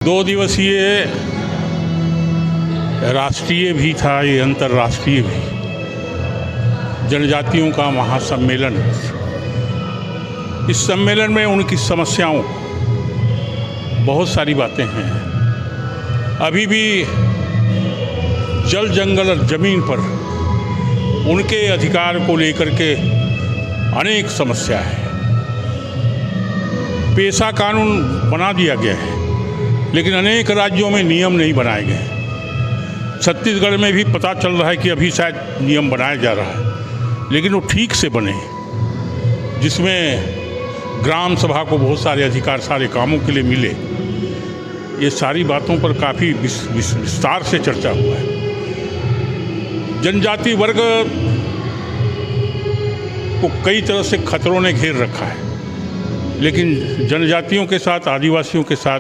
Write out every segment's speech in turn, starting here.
2 दिवसीय राष्ट्रीय भी था, ये अंतर्राष्ट्रीय भी जनजातियों का महासम्मेलन। इस सम्मेलन में उनकी समस्याओं, बहुत सारी बातें हैं। अभी भी जल, जंगल और ज़मीन पर उनके अधिकार को लेकर के अनेक समस्या है। पेशा कानून बना दिया गया है, लेकिन अनेक राज्यों में नियम नहीं बनाए गए। छत्तीसगढ़ में भी पता चल रहा है कि अभी शायद नियम बनाया जा रहा है, लेकिन वो ठीक से बने, जिसमें ग्राम सभा को बहुत सारे अधिकार सारे कामों के लिए मिले। ये सारी बातों पर काफ़ी विस्तार से चर्चा हुआ है। जनजाति वर्ग को कई तरह से खतरों ने घेर रखा है, लेकिन जनजातियों के साथ, आदिवासियों के साथ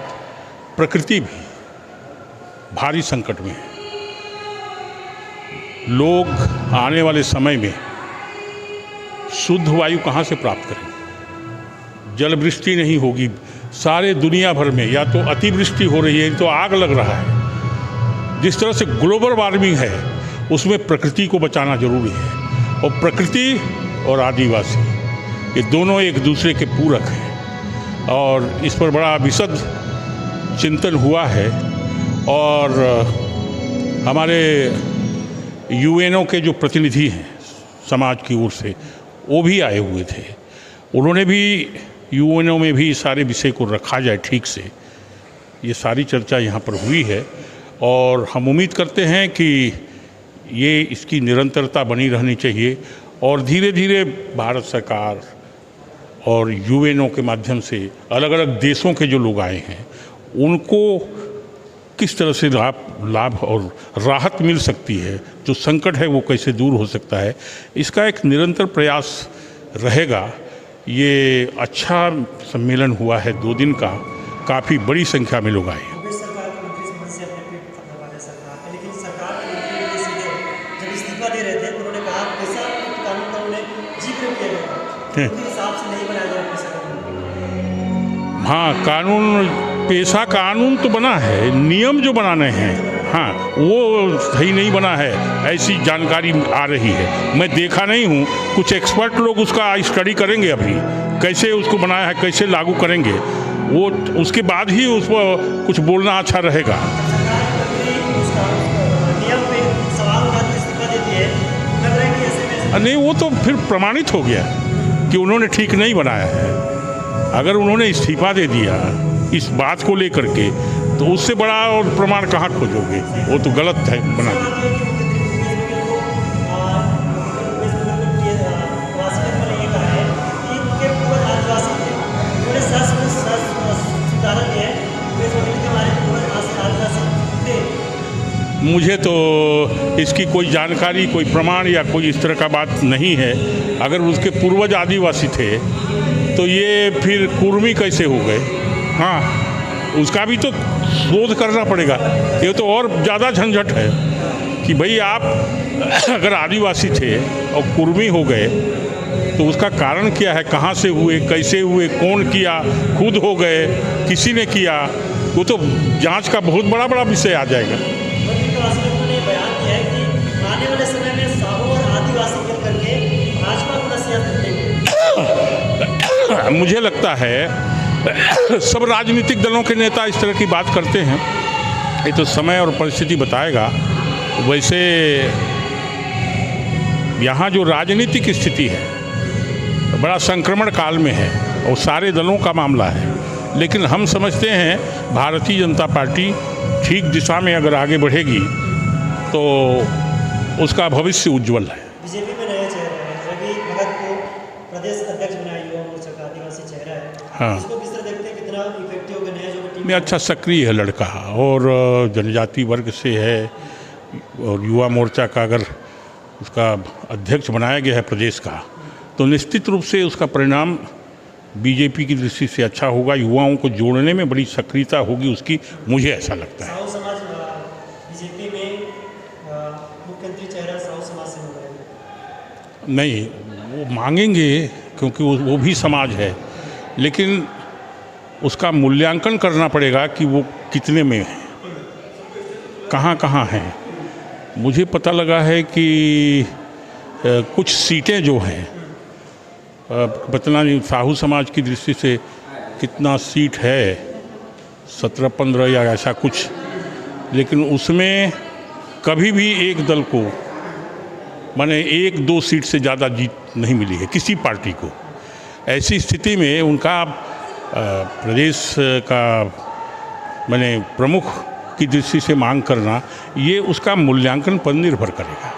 प्रकृति भी भारी संकट में है। लोग आने वाले समय में शुद्ध वायु कहाँ से प्राप्त करेंगे? जल वृष्टि नहीं होगी। सारे दुनिया भर में या तो अतिवृष्टि हो रही है, तो आग लग रहा है। जिस तरह से ग्लोबल वार्मिंग है, उसमें प्रकृति को बचाना जरूरी है। और प्रकृति और आदिवासी ये दोनों एक दूसरे के पूरक हैं, और इस पर बड़ा विशद चिंतन हुआ है। और हमारे यूएनओ के जो प्रतिनिधि हैं समाज की ओर से, वो भी आए हुए थे। उन्होंने भी यूएनओ में भी सारे विषय को रखा जाए ठीक से। ये सारी चर्चा यहाँ पर हुई है, और हम उम्मीद करते हैं कि ये इसकी निरंतरता बनी रहनी चाहिए। और धीरे धीरे भारत सरकार और यूएनओ के माध्यम से अलग अलग देशों के जो लोग आए हैं, उनको किस तरह से लाभ और राहत मिल सकती है, जो संकट है वो कैसे दूर हो सकता है, इसका एक निरंतर प्रयास रहेगा। ये अच्छा सम्मेलन हुआ है 2 दिन का, काफ़ी बड़ी संख्या में लोग आए। हाँ, कानून, पेशा कानून तो बना है, नियम जो बनाने हैं, हाँ, वो सही नहीं बना है, ऐसी जानकारी आ रही है। मैं देखा नहीं हूँ, कुछ एक्सपर्ट लोग उसका स्टडी करेंगे अभी, कैसे उसको बनाया है, कैसे लागू करेंगे, वो उसके बाद ही उस पर कुछ बोलना अच्छा रहेगा। नहीं, वो तो फिर प्रमाणित हो गया कि उन्होंने ठीक नहीं बनाया है। अगर उन्होंने इस्तीफा दे दिया इस बात को लेकर के, तो उससे बड़ा और प्रमाण कहाँ खोजोगे? वो तो गलत है बना दिया। मुझे तो इसकी कोई जानकारी, कोई प्रमाण या कोई इस तरह का बात नहीं है। अगर उसके पूर्वज आदिवासी थे तो ये फिर कुर्मी कैसे हो गए? हाँ, उसका भी तो शोध करना पड़ेगा। ये तो और ज़्यादा झंझट है कि भाई आप अगर आदिवासी थे और कुर्मी हो गए, तो उसका कारण क्या है, कहाँ से हुए, कैसे हुए, कौन किया, खुद हो गए, किसी ने किया, वो तो जांच का बहुत बड़ा विषय आ जाएगा। मुझे लगता है सब राजनीतिक दलों के नेता इस तरह की बात करते हैं, ये तो समय और परिस्थिति बताएगा। वैसे यहाँ जो राजनीतिक स्थिति है बड़ा संक्रमण काल में है, और सारे दलों का मामला है। लेकिन हम समझते हैं भारतीय जनता पार्टी ठीक दिशा में अगर आगे बढ़ेगी तो उसका भविष्य उज्जवल है। बीजेपी में नया चेहरा है, रवि भगत को प्रदेश अध्यक्ष बनाया, युवा मोर्चा का आदिवासी चेहरा है। हाँ, इसको किस तरह देखते हैं, कितना इफेक्टिव होगा नया जो टीम में? अच्छा, सक्रिय है लड़का, और जनजाति वर्ग से है, और युवा मोर्चा का अगर उसका अध्यक्ष बनाया गया है प्रदेश का, तो निश्चित रूप से उसका परिणाम बीजेपी की दृष्टि से अच्छा होगा। युवाओं को जोड़ने में बड़ी सक्रियता होगी उसकी, मुझे ऐसा लगता है। साहू समाज बीजेपी में मुख्यमंत्री चेहरा साहू समाज से होगा? नहीं, वो मांगेंगे क्योंकि वो भी समाज है, लेकिन उसका मूल्यांकन करना पड़ेगा कि वो कितने में है, कहाँ कहाँ हैं। मुझे पता लगा है कि कुछ सीटें जो हैं, पता नहीं साहू समाज की दृष्टि से कितना सीट है, 17-15 या ऐसा कुछ, लेकिन उसमें कभी भी एक दल को माने 1-2 सीट से ज़्यादा जीत नहीं मिली है किसी पार्टी को। ऐसी स्थिति में उनका प्रदेश का माने प्रमुख की दृष्टि से मांग करना, ये उसका मूल्यांकन पर निर्भर करेगा।